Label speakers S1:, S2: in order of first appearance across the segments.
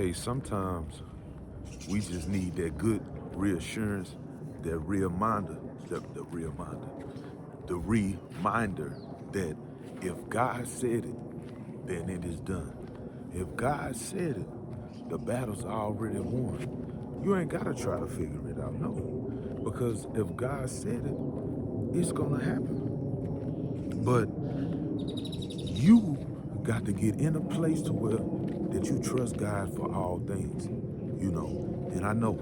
S1: Hey, sometimes we just need that good reassurance, that reminder, the reminder that if God said it, then it is done. If God said it, the battle's already won. You ain't gotta try to figure it out, no. Because if God said it, it's gonna happen. But you got to get in a place to where that you trust God for all things, you know. And I know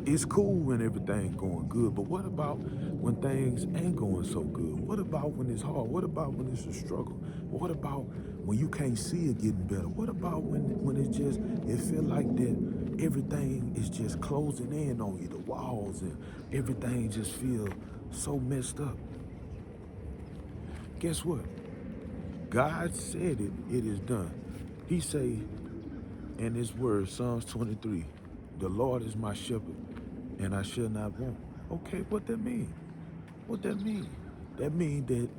S1: it's cool when everything going good, but what about when things ain't going so good? What about when it's hard? What about when it's a struggle? What about when you can't see it getting better? What about when it's just it feel like that everything is just closing in on you, the walls and everything just feel so messed up? Guess what? God said it, it is done. He say in his word, Psalms 23, the Lord is my shepherd, and I shall not want. Okay, what that mean? What that mean? That mean that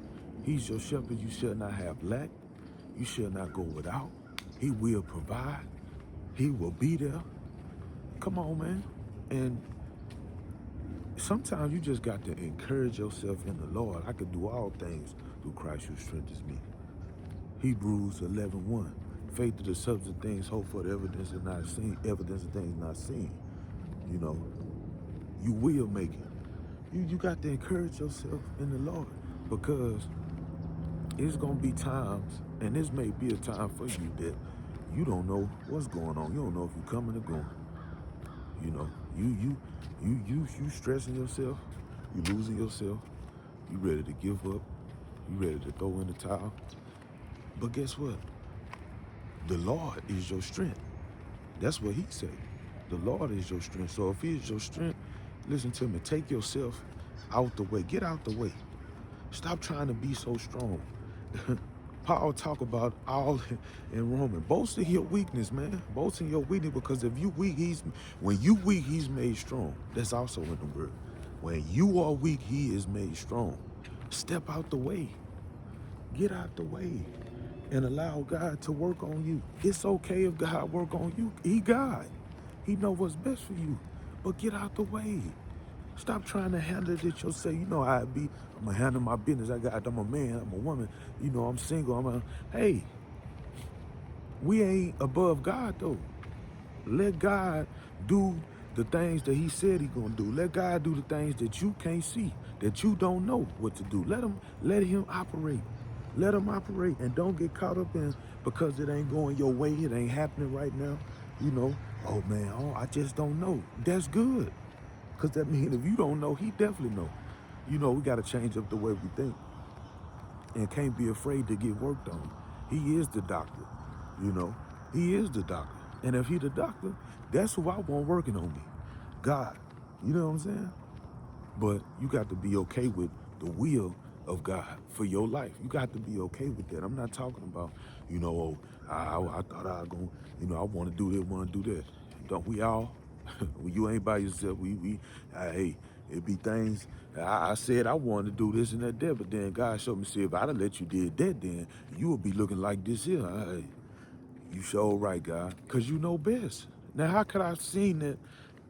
S1: he's your shepherd, you shall not have lack, you shall not go without. He will provide, he will be there. Come on, man. And sometimes you just got to encourage yourself in the Lord. I can do all things through Christ who strengthens me. Hebrews 11:1. Faith is the substance of things hoped for, the evidence of not seen, evidence of things not seen. You know, you will make it. You got to encourage yourself in the Lord because it's gonna be times, and this may be a time for you that you don't know what's going on. You don't know if you're coming or going. You know, you stressing yourself, you losing yourself, you ready to give up, you ready to throw in the towel. But guess what? The Lord is your strength. That's what he said. The Lord is your strength. So if he is your strength, listen to me. Take yourself out the way. Get out the way. Stop trying to be so strong. Paul talk about all in Roman. Boast in your weakness, man. Boast in your weakness because if you weak, when you weak, he's made strong. That's also in the word. When you are weak, he is made strong. Step out the way. Get out the way and allow God to work on you. It's okay if God work on you. He God. He know what's best for you. But get out the way. Stop trying to handle it yourself. You know how I be. I'm gonna handle my business. I'm a man, I'm a woman. You know, I'm single. Hey, we ain't above God though. Let God do the things that he said he gonna do. Let God do the things that you can't see, that you don't know what to do. Let him operate. Let him operate and don't get caught up in because it ain't going your way, it ain't happening right now. You know, oh man, oh, I just don't know. That's good. Cause that means if you don't know, he definitely know. You know, we gotta change up the way we think and can't be afraid to get worked on. He is the doctor, you know. He is the doctor. And if he the doctor, that's who I want working on me. God. You know what I'm saying? But you got to be okay with the will of God for your life. You got to be okay with that. I'm not talking about, you know, oh, I thought I was going, you know, I want to do this, want to do that. Don't we all? When you ain't by yourself, hey, it be things. I said I wanted to do this and that, but then God showed me, see, if I'd have let you did that, then you would be looking like this here. You sure right, God, because you know best. Now, how could I have seen that?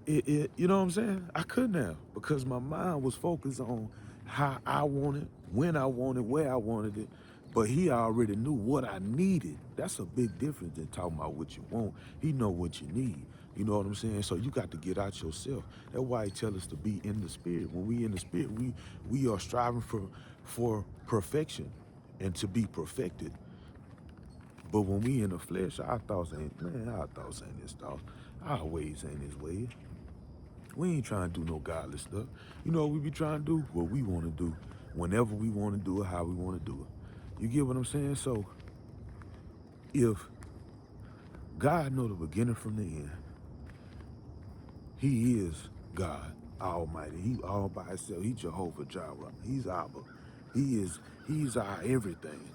S1: You know what I'm saying? I couldn't have because my mind was focused on how I wanted, when I wanted, where I wanted it. But he already knew what I needed. That's a big difference than talking about what you want. He know what you need. You know what I'm saying? So you got to get out yourself. That's why he tell us to be in the spirit. When we in the spirit, we are striving for perfection and to be perfected. But when we in the flesh, our thoughts ain't his thoughts. Our ways ain't his ways. We ain't trying to do no godless stuff. You know what we be trying to do? What we want to do, whenever we want to do it, how we want to do it. You get what I'm saying? So if God know the beginning from the end, he is God Almighty. He all by himself. He Jehovah Jireh. He's Abba. He's our everything.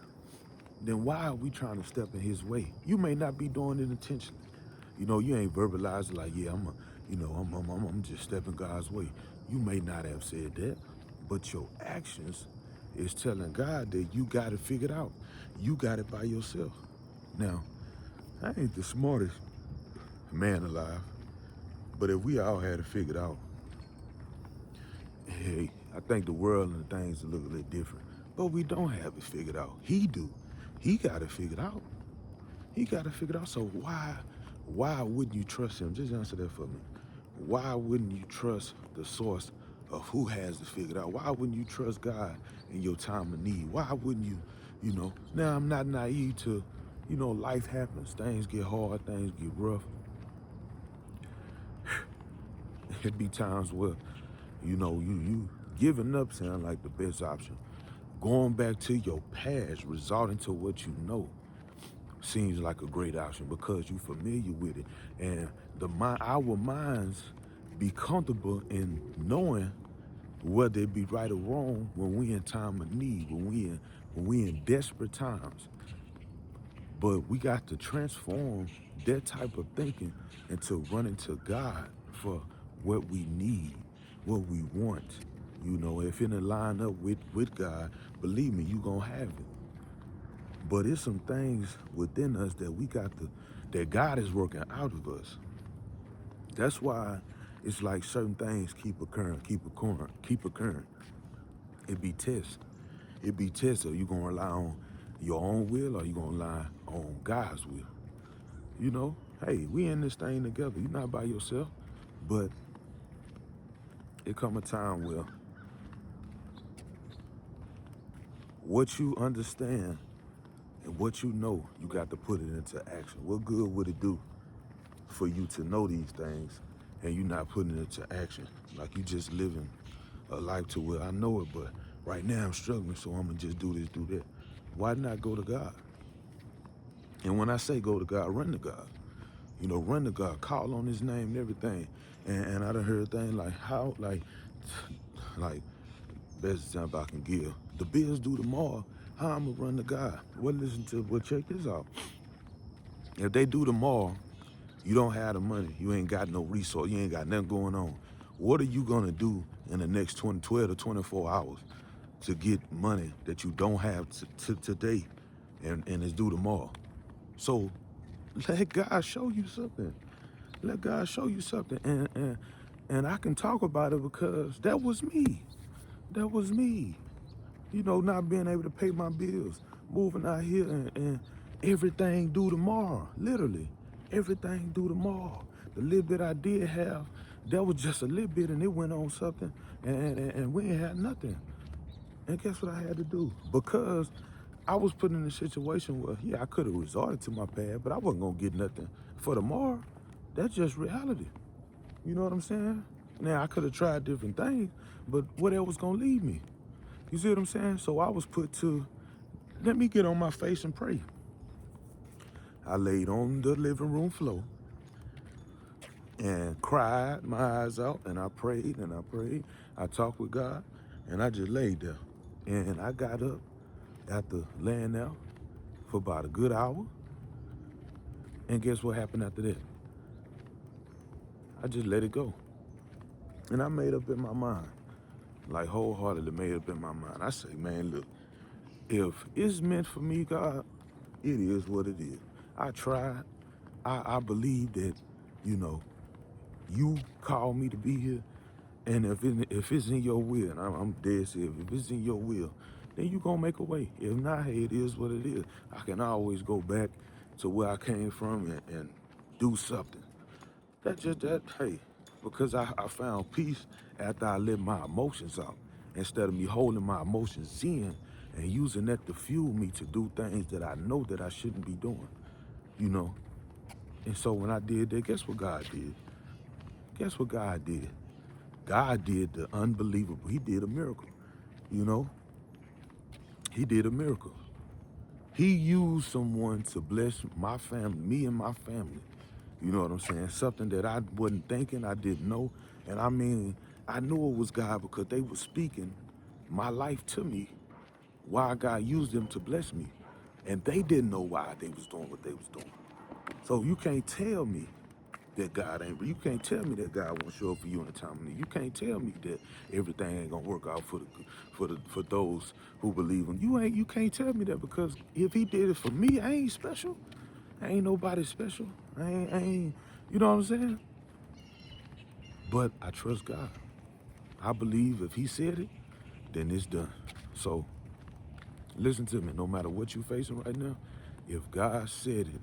S1: Then why are we trying to step in his way? You may not be doing it intentionally. You know, you ain't verbalized like, yeah, I'm just stepping God's way. You may not have said that, but your actions is telling God that you got it figured out. You got it by yourself. Now, I ain't the smartest. man alive. But if we all had it figured out, hey, I think the world and things look a little different. But we don't have it figured out. He do. He got it figured out. He got it figured out. So why wouldn't you trust him? Just answer that for me. Why wouldn't you trust the source of who has it figured out? Why wouldn't you trust God in your time of need? Why wouldn't you, now I'm not naive to, life happens. Things get hard, things get rough. It be times where, you giving up sound like the best option. Going back to your past, resorting to what you know, seems like a great option because you're familiar with it. And our minds be comfortable in knowing whether it be right or wrong when we in time of need, when we in desperate times. But we got to transform that type of thinking into running to God for what we need, what we want. If it line up with God, believe me, you gonna have it. But it's some things within us that God is working out of us. That's why it's like certain things keep occurring. It be tests. It be tests. Are you gonna rely on your own will or you gonna rely on God's will? Hey, we in this thing together. You're not by yourself. But it come a time where what you understand and what you know, you got to put it into action. What good would it do for you to know these things and you not putting it into action? Like you just living a life to where I know it, but right now I'm struggling, so I'm gonna just do this, do that. Why not go to God? And when I say go to God, run to God. Run to God, call on his name and everything. And I done heard things like like best example I can give. The bills due tomorrow, how I'm gonna run to God? Check this out. If they do tomorrow, you don't have the money, you ain't got no resource, you ain't got nothing going on. What are you gonna do in the next 12 to 24 hours to get money that you don't have today and it's due tomorrow? So let God show you something. Let God show you something. And I can talk about it because that was me. That was me. Not being able to pay my bills, moving out here and everything due tomorrow. Literally, everything due tomorrow. The little bit I did have, that was just a little bit and it went on something and we ain't had nothing. And guess what I had to do? Because I was put in a situation where, yeah, I could have resorted to my past, but I wasn't going to get nothing for tomorrow. That's just reality. You know what I'm saying? Now, I could have tried different things, but what else was going to lead me? You see what I'm saying? So I was put to, let me get on my face and pray. I laid on the living room floor and cried my eyes out, and I prayed and I prayed. I talked with God, and I just laid there. And I got up after laying there for about a good hour. And guess what happened after that? I just let it go. And I made up in my mind, like wholeheartedly made up in my mind. I say, man, look, if it's meant for me, God, it is what it is. I tried. I believe that, you called me to be here. And if it's in your will, and I'm dead serious, if it's in your will, then you gonna make a way. If not, hey, it is what it is. I can always go back to where I came from and do something. Hey, because I found peace after I let my emotions out. Instead of me holding my emotions in and using that to fuel me to do things that I know that I shouldn't be doing, you know. And so when I did that, guess what God did? Guess what God did? God did the unbelievable. He did a miracle, you know? He did a miracle. He used someone to bless my family, me and my family. You know what I'm saying? Something that I wasn't thinking, I didn't know. And I mean, I knew it was God because they were speaking my life to me, why God used them to bless me. And they didn't know why they was doing what they was doing. So you can't tell me that God ain't, you can't tell me that God won't show up for you in the time of need. You can't tell me that everything ain't gonna work out for those who believe him. You can't tell me that because if he did it for me, I ain't special. I ain't nobody special. I ain't You know what I'm saying? But I trust God. I believe if he said it, then it's done. So listen to me, no matter what you're facing right now, if God said it,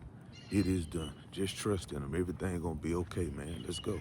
S1: it is done. Just trust in him. Everything gonna be okay, man. Let's go.